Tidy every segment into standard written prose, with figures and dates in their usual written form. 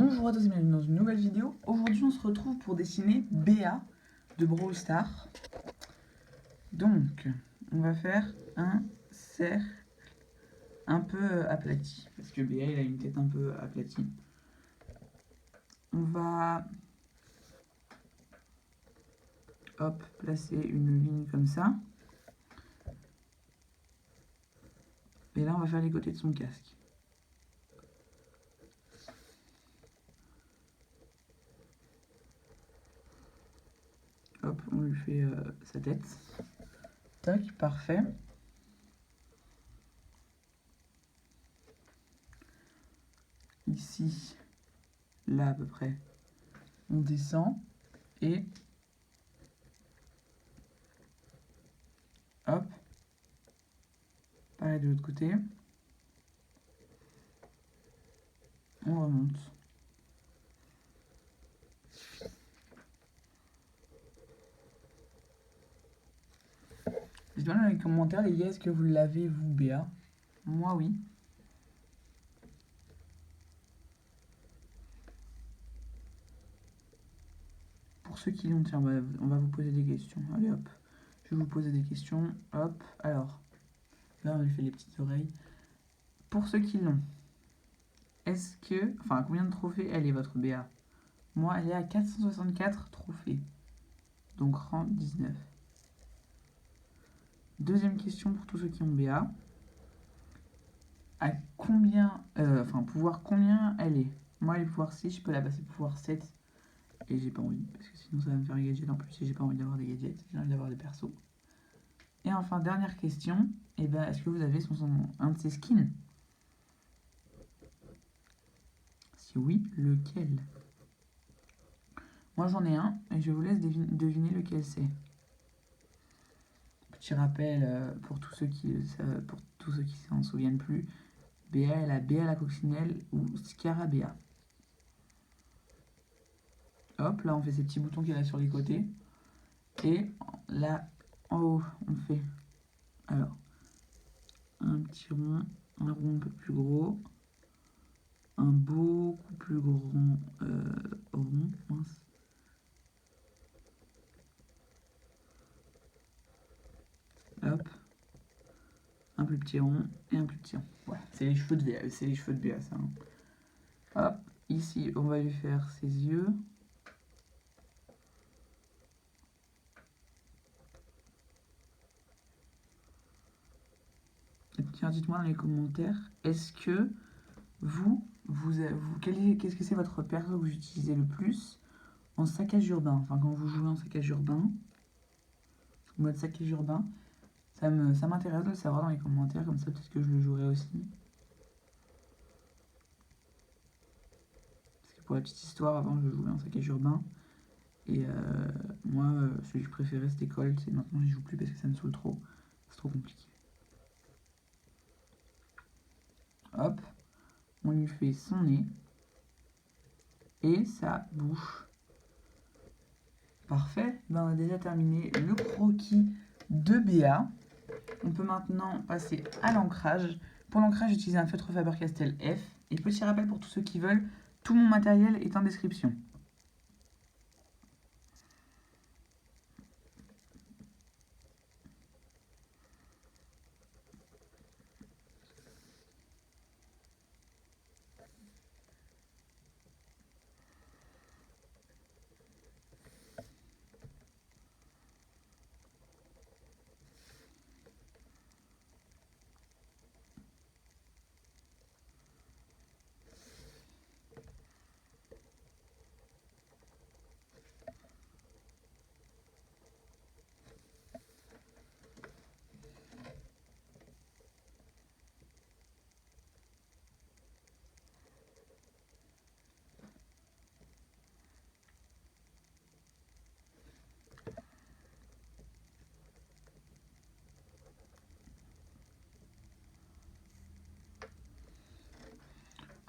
Bonjour à tous et bienvenue dans une nouvelle vidéo. Aujourd'hui on se retrouve pour dessiner BA de Brawl Stars. Donc on va faire un cercle un peu aplati. Parce que BA il a une tête un peu aplatie. On va placer une ligne comme ça. Et là on va faire les côtés de son casque. Hop, on lui fait sa tête. Tac, parfait. Ici, là à peu près, on descend et hop, pareil de l'autre côté, on remonte. Dites-moi dans les commentaires les gars, est-ce que vous l'avez vous BA? Moi oui. Pour ceux qui l'ont, tiens, on va vous poser des questions. Allez hop, je vais vous poser des questions. Hop, alors, là on lui fait les petites oreilles. Pour ceux qui l'ont, est-ce que, enfin, à combien de trophées elle est votre BA? Moi, elle est à 464 trophées, donc rang 19. Deuxième question pour tous ceux qui ont BA. À combien, pouvoir combien elle est? Moi, elle est pouvoir 6, je peux la passer pouvoir 7. Et j'ai pas envie, parce que sinon ça va me faire un gadget en plus, et j'ai pas envie d'avoir des gadgets, j'ai envie d'avoir des persos. Et enfin, dernière question, et ben, est-ce que vous avez un de ses skins? Si oui, lequel? Moi j'en ai un, et je vous laisse deviner lequel c'est. Petit rappel pour tous ceux qui s'en souviennent plus, BA est la BA la coccinelle ou Scarabea. Hop, là on fait ces petits boutons qu'il y a sur les côtés. Et là, en haut, on fait alors un petit rond, un rond un peu plus gros, un beaucoup plus grand rond, mince. Hop, un plus petit rond et un plus petit rond. Voilà, c'est les cheveux de BA, ça. Hein. Hop, ici on va lui faire ses yeux. Et tiens, dites-moi dans les commentaires, est-ce que qu'est-ce que c'est votre perso que vous utilisez le plus en saccage urbain? Enfin, quand vous jouez en saccage urbain, en mode saccage urbain, ça m'intéresse de le savoir dans les commentaires, comme ça peut-être que je le jouerai aussi. Parce que pour la petite histoire, avant je jouais en saccage urbain. Et moi, celui que je préférais c'était Colt, et maintenant j'y joue plus parce que ça me saoule trop. C'est trop compliqué. Hop, on lui fait son nez et sa bouche. Parfait, ben, on a déjà terminé le croquis de BA. On peut maintenant passer à l'ancrage. Pour l'ancrage, j'utilise un feutre Faber-Castell F. Et petit rappel pour tous ceux qui veulent, tout mon matériel est en description.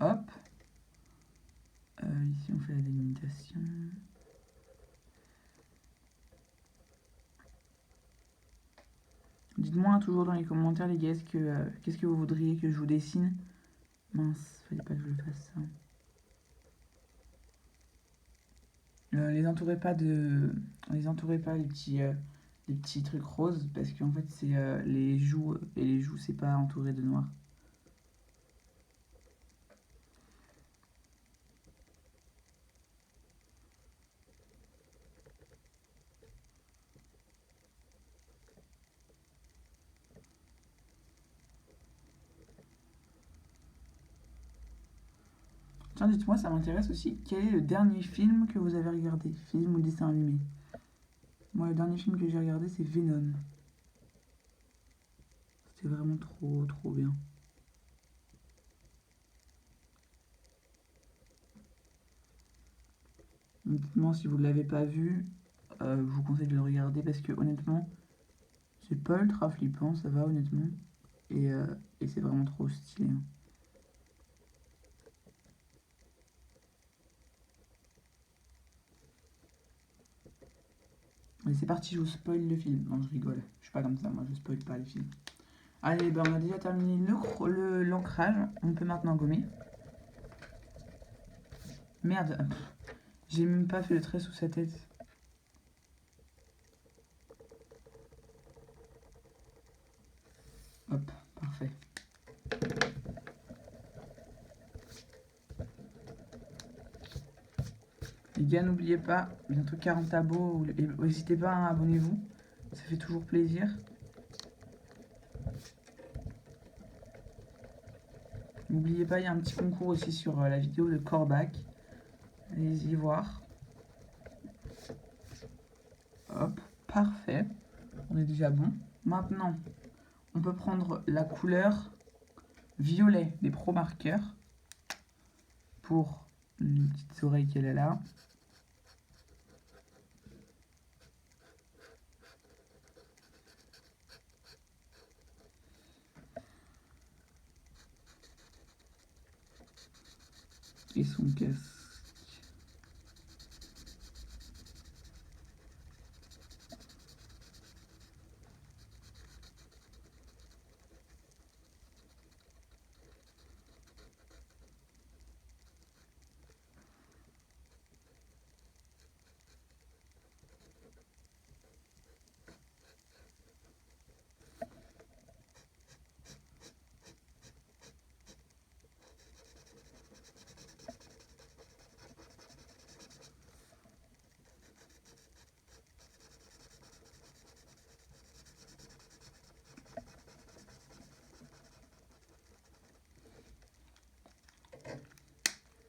Hop. Ici, on fait la délimitation. Dites-moi toujours dans les commentaires, les gars, qu'est-ce que vous voudriez que je vous dessine? Mince, fallait pas que je le fasse ça. les entourez pas les petits trucs roses parce qu'en fait c'est les joues et les joues c'est pas entouré de noir. Tiens, dites-moi, ça m'intéresse aussi. Quel est le dernier film que vous avez regardé? Film ou dessin animé? Moi, le dernier film que j'ai regardé, c'est Venom. C'était vraiment trop, trop bien. Dites-moi si vous ne l'avez pas vu, je vous conseille de le regarder parce que honnêtement, c'est pas ultra flippant, ça va honnêtement. Et, euh, et c'est vraiment trop stylé, hein. Allez, c'est parti, je vous spoil le film. Non, je rigole. Je suis pas comme ça, moi je spoil pas les films. Allez, ben on a déjà terminé l'ancrage. On peut maintenant gommer. Merde, j'ai même pas fait le trait sous sa tête. Hop, parfait. Les gars, n'oubliez pas, bientôt 40 abos. N'hésitez pas, hein, abonnez-vous. Ça fait toujours plaisir. N'oubliez pas, il y a un petit concours aussi sur la vidéo de Corbac. Allez-y voir. Hop, parfait. On est déjà bon. Maintenant, on peut prendre la couleur violet des Pro Markers pour les petites oreilles qu'elle a là. Et son casque.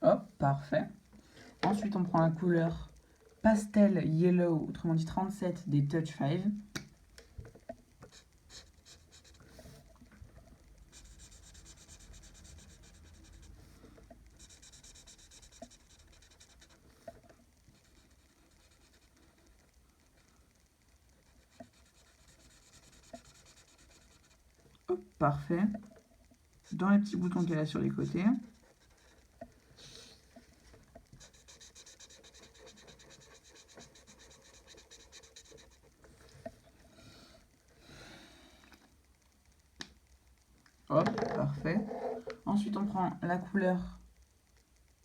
Hop, parfait. Ensuite, on prend la couleur Pastel Yellow, autrement dit 37 des Touch 5. Hop, parfait. Dans les petits boutons qu'elle a sur les côtés. Hop, parfait. Ensuite, on prend la couleur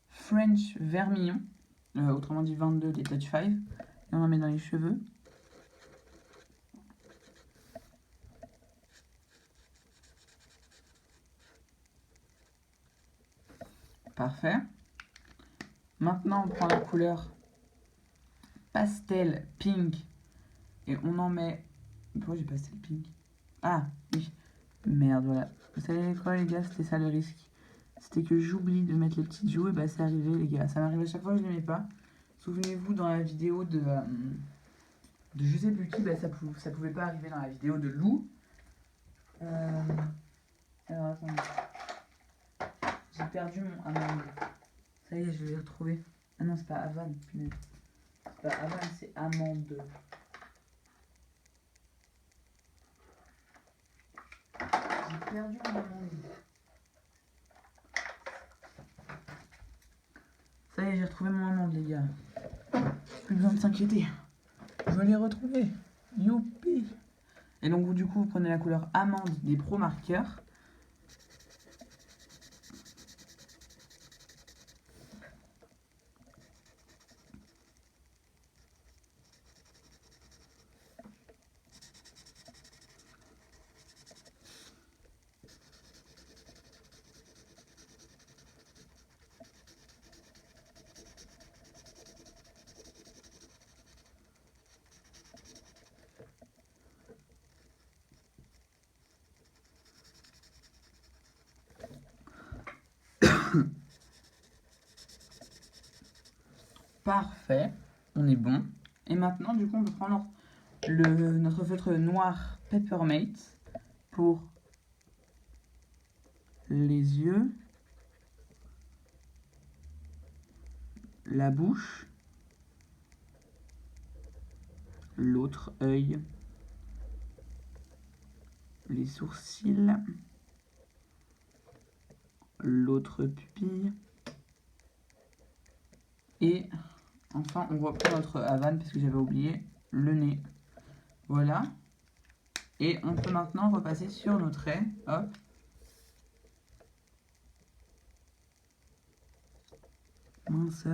French Vermillon, autrement dit 22 des Touch 5, et on en met dans les cheveux. Parfait. Maintenant, on prend la couleur Pastel Pink, et on en met... Pourquoi j'ai Pastel Pink? Ah, oui. Merde, voilà. Vous savez quoi, les gars, c'était ça le risque. C'était que j'oublie de mettre les petites joues, et bah c'est arrivé, les gars. Ça m'arrive à chaque fois que je les mets pas. Souvenez-vous, dans la vidéo de je sais plus qui, bah, ça pouvait pas arriver dans la vidéo de Lou. Alors, attendez. J'ai perdu mon amande. Ça y est, je l'ai retrouvé. Ah non, c'est pas Havane, punaise. C'est pas Havane, c'est amande. J'ai perdu mon amande. Ça y est, j'ai retrouvé mon amande, les gars. Plus besoin de s'inquiéter. Je l'ai retrouvé. Youpi. Et donc, vous, du coup, vous prenez la couleur amande des Pro Markers. Parfait, on est bon. Et maintenant, du coup, on peut prendre notre feutre noir Peppermate pour les yeux, la bouche, l'autre œil, les sourcils, l'autre pupille. Et enfin, on reprend notre Havane parce que j'avais oublié le nez. Voilà. Et on peut maintenant repasser sur nos traits. Hop. Mince.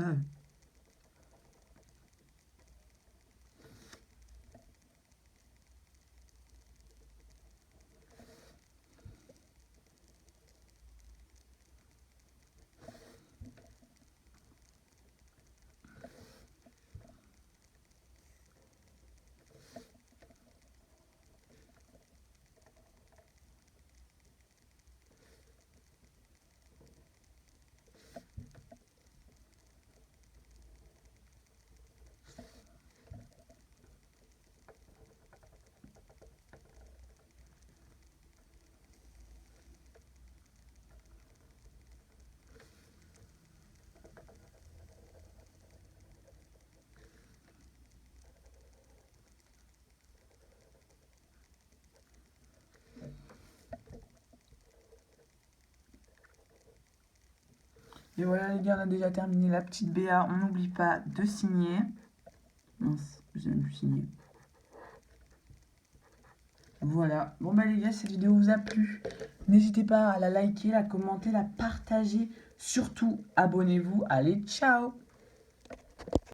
Et voilà les gars, on a déjà terminé la petite BA. On n'oublie pas de signer. Mince, je n'ai même plus signé. Voilà. Bon bah les gars, cette vidéo vous a plu. N'hésitez pas à la liker, la commenter, la partager. Surtout, abonnez-vous. Allez, ciao!